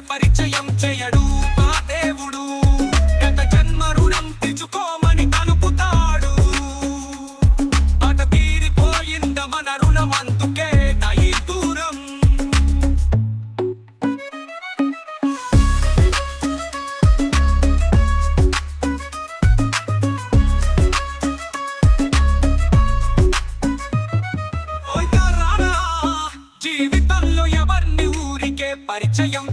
పరిచయం చేయడు ఆ దేవుడు గత జన్మ రుణం తీర్చుకోమని కలుపుతాడు. అట తీరిపోయింద మన రుణం అందుకే ఈ దూరం. జీవితంలో ఎవరిని ఊరికే పరిచయం